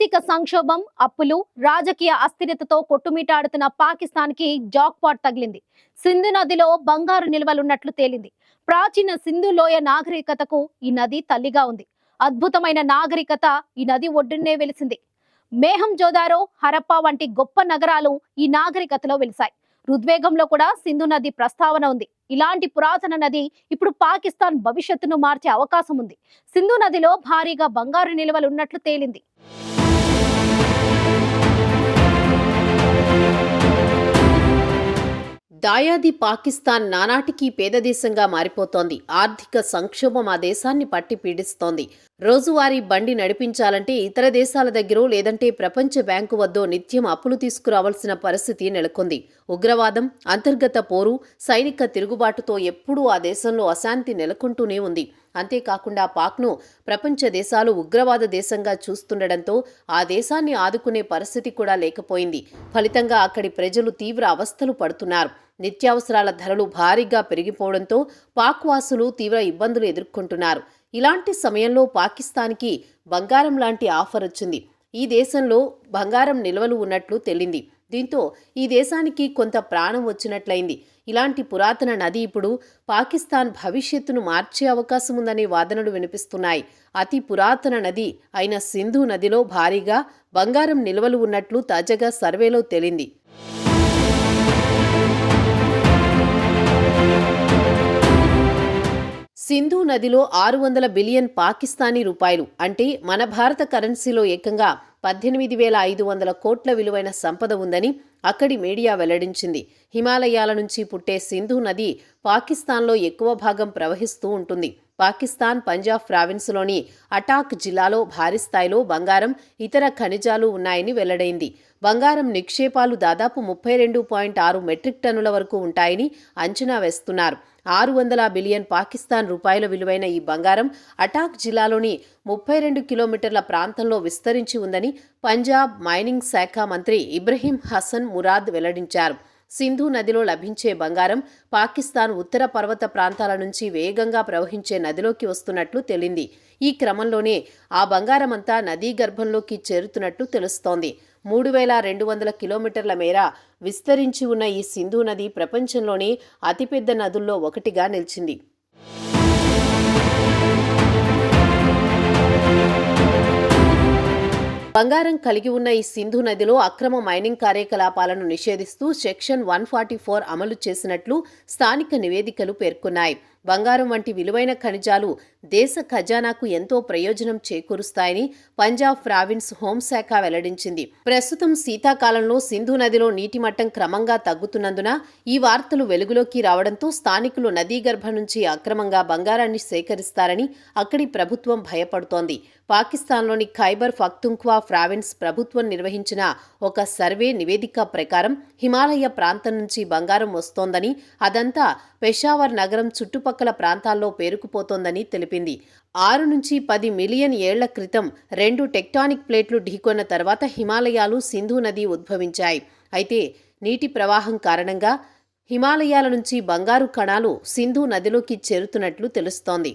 ఆర్థిక సంక్షోభం, అప్పులు, రాజకీయ అస్థిరతతో కొట్టుమిటాడుతున్న పాకిస్తాన్‌కి జాక్‌పాట్ తగిలింది. సింధు నదిలో బంగారు నిల్వలున్నట్లు తేలింది. ప్రాచీన సింధు లోయ నాగరికతకు ఈ నది తల్లిగా ఉంది. అద్భుతమైన నాగరికత ఈ నది ఒడ్డునే వెలిసింది. మేహంజోదారో, హరప్పా వంటి గొప్ప నగరాలు ఈ నాగరికతలో వెలిశాయి. ఋగ్వేదంలో కూడా సింధు నది ప్రస్తావన ఉంది. ఇలాంటి పురాతన నది ఇప్పుడు పాకిస్తాన్ భవిష్యత్తును మార్చే అవకాశం ఉంది. సింధు నదిలో భారీగా బంగారు నిల్వలున్నట్లు తేలింది. దాయాది పాకిస్తాన్ నానాటికీ పేద దేశంగా మారిపోతోంది. ఆర్థిక సంక్షోభం ఆ దేశాన్ని పట్టి పీడిస్తోంది. రోజువారీ బండి నడిపించాలంటే ఇతర దేశాల దగ్గరో లేదంటే ప్రపంచ బ్యాంకు వద్దో నిత్యం అప్పులు తీసుకురావాల్సిన పరిస్థితి నెలకొంది. ఉగ్రవాదం, అంతర్గత పోరు, సైనిక తిరుగుబాటుతో ఎప్పుడూ ఆ దేశంలో అశాంతి నెలకొంటూనే ఉంది. అంతేకాకుండా పాక్ను ప్రపంచ దేశాలు ఉగ్రవాద దేశంగా చూస్తుండటంతో ఆ దేశాన్ని ఆదుకునే పరిస్థితి కూడా లేకపోయింది. ఫలితంగా అక్కడి ప్రజలు తీవ్ర అవస్థలు పడుతున్నారు. నిత్యావసరాల ధరలు భారీగా పెరిగిపోవడంతో పాక్ వాసులు తీవ్ర ఇబ్బందులు ఎదుర్కొంటున్నారు. ఇలాంటి సమయంలో పాకిస్తాన్కి బంగారం లాంటి ఆఫర్ వచ్చింది. ఈ దేశంలో బంగారం నిల్వలు ఉన్నట్లు తేలింది. దీంతో ఈ దేశానికి కొంత ప్రాణం వచ్చినట్లయింది. ఇలాంటి పురాతన నది ఇప్పుడు పాకిస్తాన్ భవిష్యత్తును మార్చే అవకాశం ఉందనే వాదనలు వినిపిస్తున్నాయి. అతి పురాతన నది అయిన సింధు నదిలో భారీగా బంగారం నిల్వలు ఉన్నట్లు తాజాగా సర్వేలో తేలింది. సింధు నదిలో 600 బిలియన్ పాకిస్తానీ రూపాయలు అంటే మన భారత కరెన్సీలో ఏకంగా 18,500 కోట్ల విలువైన సంపద ఉందని అక్కడి మీడియా వెల్లడించింది. హిమాలయాల నుంచి పుట్టే సింధు నది పాకిస్తాన్లో ఎక్కువ భాగం ప్రవహిస్తూ ఉంటుంది. పాకిస్తాన్ పంజాబ్ ప్రావిన్స్లోని అటాక్ జిల్లాలో భారీ స్థాయిలో బంగారం, ఇతర ఖనిజాలు ఉన్నాయని వెల్లడైంది. బంగారం నిక్షేపాలు దాదాపు 32.6 మెట్రిక్ టన్నుల వరకు ఉంటాయని అంచనా వేస్తున్నారు. 600 బిలియన్ పాకిస్తాన్ రూపాయల విలువైన ఈ బంగారం అటాక్ జిల్లాలోని 32 కిలోమీటర్ల ప్రాంతంలో విస్తరించి ఉందని పంజాబ్ మైనింగ్ శాఖ మంత్రి ఇబ్రహీం హసన్ మురాద్ వెల్లడించారు. సింధు నదిలో లభించే బంగారం పాకిస్తాన్ ఉత్తర పర్వత ప్రాంతాల నుంచి వేగంగా ప్రవహించే నదిలోకి వస్తున్నట్లు తేలింది. ఈ క్రమంలోనే ఆ బంగారమంతా నదీ గర్భంలోకి చేరుతున్నట్లు తెలుస్తోంది. 3,200 కిలోమీటర్ల మేర విస్తరించి ఉన్న ఈ సింధు నది ప్రపంచంలోనే అతిపెద్ద నదుల్లో ఒకటిగా నిలిచింది. బంగారం కలిగి ఉన్న ఈ సింధు నదిలో అక్రమ మైనింగ్ కార్యకలాపాలను నిషేధిస్తూ సెక్షన్ 144 అమలు చేసినట్లు స్థానిక నివేదికలు పేర్కొన్నాయి. బంగారం వంటి విలువైన ఖనిజాలు దేశ ఖజానాకు ఎంతో ప్రయోజనం చేకూరుస్తాయని పంజాబ్ ప్రావిన్స్ హోంశాఖ వెల్లడించింది. ప్రస్తుతం శీతాకాలంలో సింధు నదిలో నీటి మట్టం క్రమంగా తగ్గుతున్నందున ఈ వార్తలు వెలుగులోకి రావడంతో స్థానికులు నదీ గర్భం నుంచి అక్రమంగా బంగారాన్ని సేకరిస్తారని అక్కడి ప్రభుత్వం భయపడుతోంది. పాకిస్తాన్లోని ఖైబర్ పఖ్తూన్ఖ్వా ప్రావిన్స్ ప్రభుత్వం నిర్వహించిన ఒక సర్వే నివేదిక ప్రకారం హిమాలయ ప్రాంతం నుంచి బంగారం వస్తోందని, అదంతా పెషావర్ నగరం చుట్టుపక్కల ప్రాంతాల్లో పేరుకుపోతోందని తెలిపింది. 6 నుంచి 10 మిలియన్ ఏళ్ల క్రితం 2 టెక్టానిక్ ప్లేట్లు ఢీకొన్న తర్వాత హిమాలయాలు సింధు నది ఉద్భవించాయి. అయితే నీటి ప్రవాహం కారణంగా హిమాలయాల నుంచి బంగారు కణాలు సింధు నదిలోకి చేరుతున్నట్లు తెలుస్తోంది.